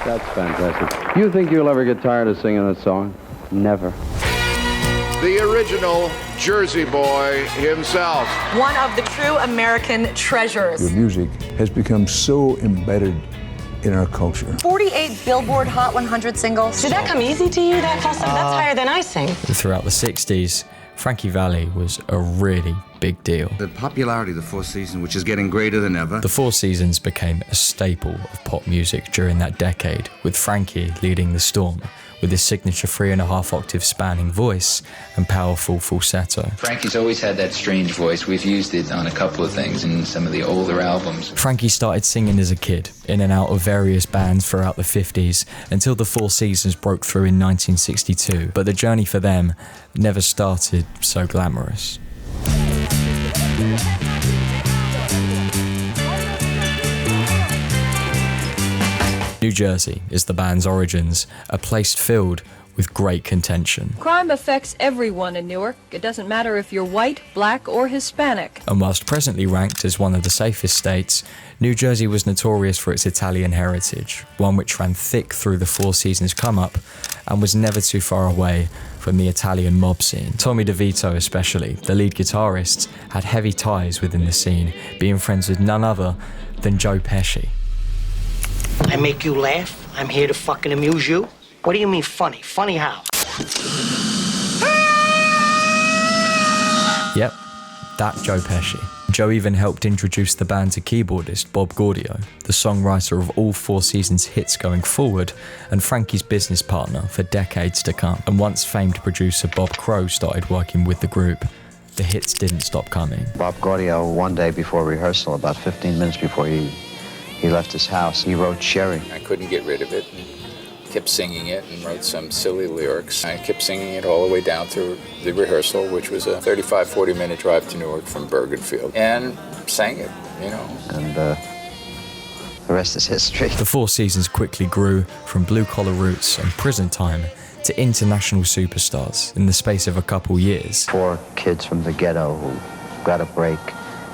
That's fantastic. You think you'll ever get tired of singing that song? Never. The original Jersey boy himself. One of the true American treasures. Your music has become so embedded in our culture. 48 Billboard Hot 100 singles. Did that come easy to you, that falsetto? That's higher than I sing. Throughout the 60s, Frankie Valli was a really big deal. The popularity of the Four Seasons, which is getting greater than ever. The Four Seasons became a staple of pop music during that decade, with Frankie leading the storm, with his signature 3.5 octave spanning voice and powerful falsetto. Frankie's always had that strange voice. We've used it on a couple of things in some of the older albums. Frankie started singing as a kid, in and out of various bands throughout the 50s, until the Four Seasons broke through in 1962, but the journey for them never started so glamorous. New Jersey is the band's origins, a place filled with great contention. Crime affects everyone in Newark. It doesn't matter if you're white, black, or Hispanic. And whilst presently ranked as one of the safest states, New Jersey was notorious for its Italian heritage, one which ran thick through the Four Seasons come-up and was never too far away from the Italian mob scene. Tommy DeVito especially, the lead guitarist, had heavy ties within the scene, being friends with none other than Joe Pesci. I make you laugh? I'm here to fucking amuse you? What do you mean funny? Funny how? Yep, that Joe Pesci. Joe even helped introduce the band to keyboardist Bob Gaudio, the songwriter of all Four Seasons hits going forward, and Frankie's business partner for decades to come. And once famed producer Bob Crewe started working with the group, the hits didn't stop coming. Bob Gaudio, one day before rehearsal, about 15 minutes before he left his house, he wrote Sherry. I couldn't get rid of it and kept singing it and wrote some silly lyrics. I kept singing it all the way down through the rehearsal, which was a 35-40 minute drive to Newark from Bergenfield, and sang it, you know. And the rest is history. The Four Seasons quickly grew from blue-collar roots and prison time to international superstars in the space of a couple years. 4 kids from the ghetto who got a break,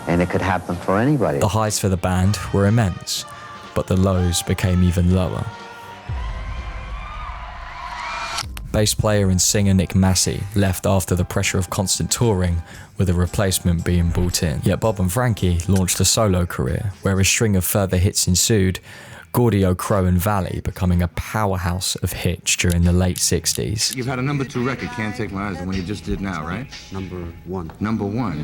and it could happen for anybody. The highs for the band were immense, but the lows became even lower. Bass player and singer Nick Massey left after the pressure of constant touring, with a replacement being brought in. Yet Bob and Frankie launched a solo career, where a string of further hits ensued, Gaudio, Crowe and Valli becoming a powerhouse of hits during the late 60s. You've had a #2 record, Can't Take My Eyes, the one you just did now, right? #1. #1.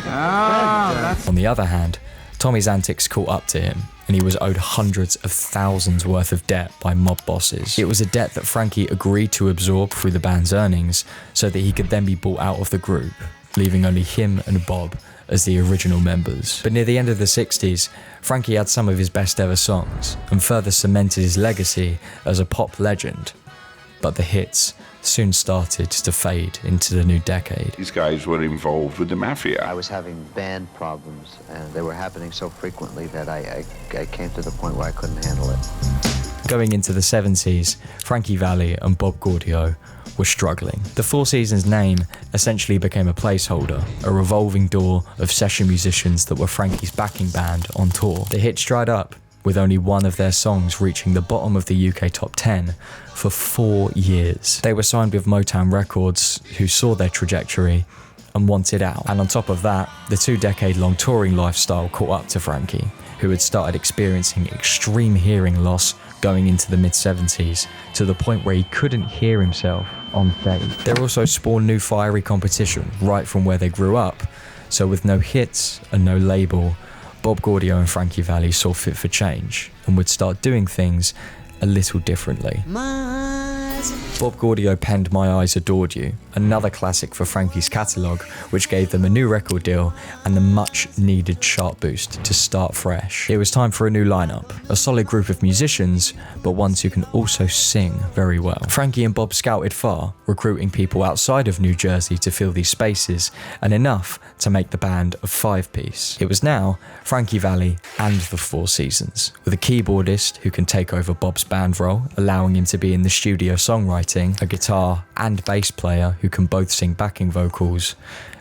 That's... On the other hand, Tommy's antics caught up to him, and he was owed hundreds of thousands worth of debt by mob bosses. It was a debt that Frankie agreed to absorb through the band's earnings so that he could then be bought out of the group, leaving only him and Bob as the original members. But near the end of the 60s, Frankie had some of his best ever songs and further cemented his legacy as a pop legend. But the hits soon started to fade into the new decade. These guys were involved with the mafia. I was having band problems, and they were happening so frequently that I came to the point where I couldn't handle it. Going into the 70s, Frankie Valli and Bob Gaudio were struggling. The Four Seasons name essentially became a placeholder, a revolving door of session musicians that were Frankie's backing band on tour. The hits dried up, with only one of their songs reaching the bottom of the UK top 10 for 4 years. They were signed with Motown Records, who saw their trajectory and wanted out. And on top of that, the 2-decade-long touring lifestyle caught up to Frankie, who had started experiencing extreme hearing loss going into the mid-70s, to the point where he couldn't hear himself on stage. There also spawned new fiery competition right from where they grew up, so with no hits and no label, Bob Gaudio and Frankie Valli saw fit for change and would start doing things a little differently. Bob Gaudio penned My Eyes Adored You, another classic for Frankie's catalogue, which gave them a new record deal and a much-needed chart boost to start fresh. It was time for a new lineup, a solid group of musicians, but ones who can also sing very well. Frankie and Bob scouted far, recruiting people outside of New Jersey to fill these spaces, and enough to make the band a 5-piece. It was now Frankie Valli and the Four Seasons, with a keyboardist who can take over Bob's band role, allowing him to be in the studio songwriting, a guitar and bass player who can both sing backing vocals,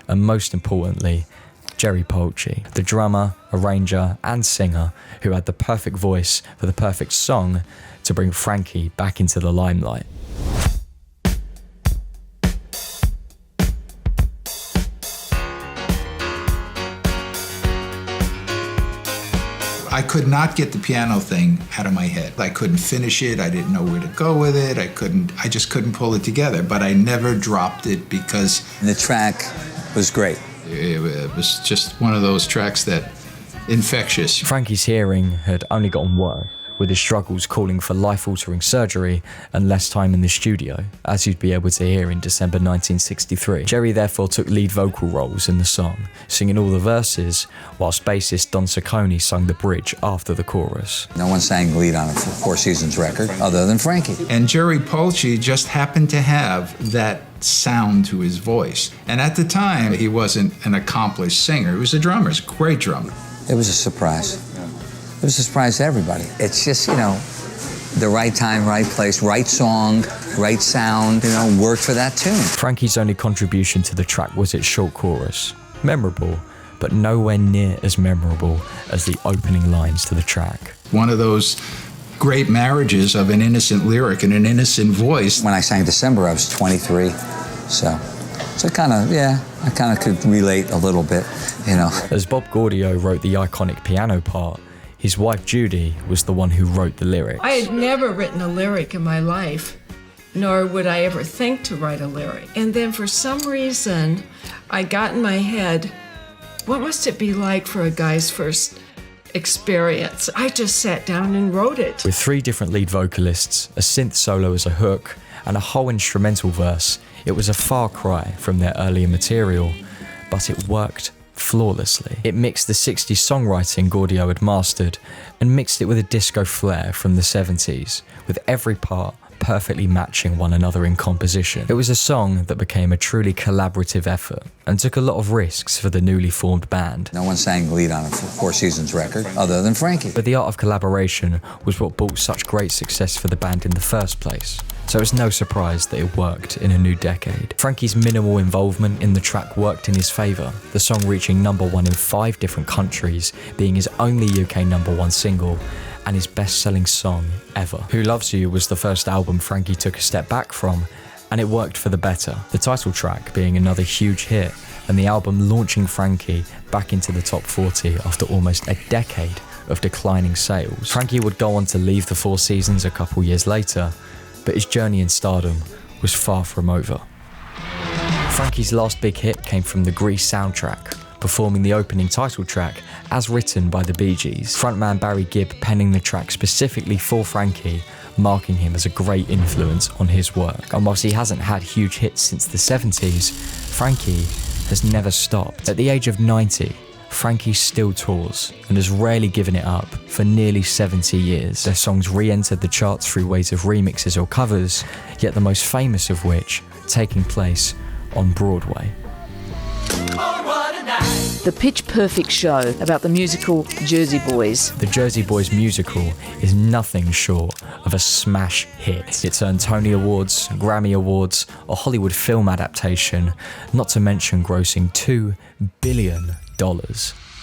and most importantly, Jerry Polci, the drummer, arranger, and singer who had the perfect voice for the perfect song to bring Frankie back into the limelight. I could not get the piano thing out of my head. I couldn't finish it. I didn't know where to go with it. I just couldn't pull it together. But I never dropped it because the track was great. It was just one of those tracks that infectious. Frankie's hearing had only gotten worse, with his struggles calling for life-altering surgery and less time in the studio, as you'd be able to hear in December 1963. Jerry therefore took lead vocal roles in the song, singing all the verses, whilst bassist Don Ciccone sung the bridge after the chorus. No one sang lead on a Four Seasons record other than Frankie. And Jerry Polci just happened to have that sound to his voice. And at the time, he wasn't an accomplished singer. He was a drummer, a great drummer. It was a surprise. It was a surprise to everybody. It's just, you know, the right time, right place, right song, right sound, you know, worked for that tune. Frankie's only contribution to the track was its short chorus. Memorable, but nowhere near as memorable as the opening lines to the track. One of those great marriages of an innocent lyric and an innocent voice. When I sang December, I was 23, so I kind of could relate a little bit, you know. As Bob Gaudio wrote the iconic piano part, his wife Judy was the one who wrote the lyrics. I had never written a lyric in my life, nor would I ever think to write a lyric. And then for some reason, I got in my head, what must it be like for a guy's first experience? I just sat down and wrote it. With 3 different lead vocalists, a synth solo as a hook, and a whole instrumental verse, it was a far cry from their earlier material, but it worked flawlessly. It mixed the 60s songwriting Gaudio had mastered and mixed it with a disco flair from the 70s, with every part perfectly matching one another in composition. It was a song that became a truly collaborative effort and took a lot of risks for the newly formed band. No one sang lead on a Four Seasons record other than Frankie. But the art of collaboration was what brought such great success for the band in the first place. So it's no surprise that it worked in a new decade. Frankie's minimal involvement in the track worked in his favour, the song reaching #1 in 5 different countries, being his only UK #1 single, and his best-selling song ever. Who Loves You was the first album Frankie took a step back from, and it worked for the better, the title track being another huge hit, and the album launching Frankie back into the top 40 after almost a decade of declining sales. Frankie would go on to leave the Four Seasons a couple years later, but his journey in stardom was far from over. Frankie's last big hit came from the Grease soundtrack, performing the opening title track as written by the Bee Gees, frontman Barry Gibb penning the track specifically for Frankie, marking him as a great influence on his work. And whilst he hasn't had huge hits since the 70s, Frankie has never stopped. At the age of 90, Frankie still tours and has rarely given it up for nearly 70 years. Their songs re-entered the charts through ways of remixes or covers, yet the most famous of which taking place on Broadway. The Pitch Perfect show about the musical Jersey Boys. The Jersey Boys musical is nothing short of a smash hit. It's earned Tony Awards, Grammy Awards, a Hollywood film adaptation, not to mention grossing $2 billion.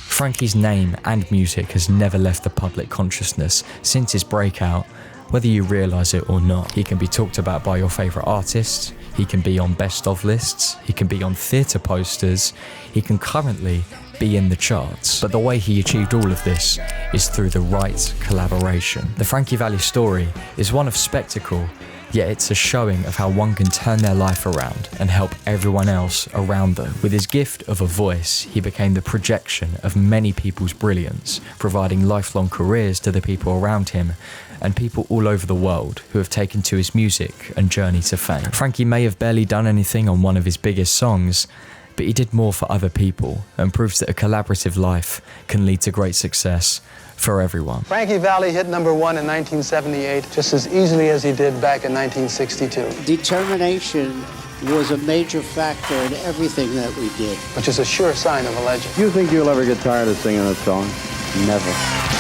Frankie's name and music has never left the public consciousness since his breakout, whether you realise it or not. He can be talked about by your favourite artists, he can be on best of lists, he can be on theatre posters, he can currently be in the charts. But the way he achieved all of this is through the right collaboration. The Frankie Valli story is one of spectacle, yet it's a showing of how one can turn their life around and help everyone else around them. With his gift of a voice, he became the projection of many people's brilliance, providing lifelong careers to the people around him and people all over the world who have taken to his music and journey to fame. Frankie may have barely done anything on one of his biggest songs, but he did more for other people and proves that a collaborative life can lead to great success for everyone. Frankie Valli hit #1 in 1978 just as easily as he did back in 1962. Determination was a major factor in everything that we did. Which is a sure sign of a legend. Do you think you'll ever get tired of singing that song? Never.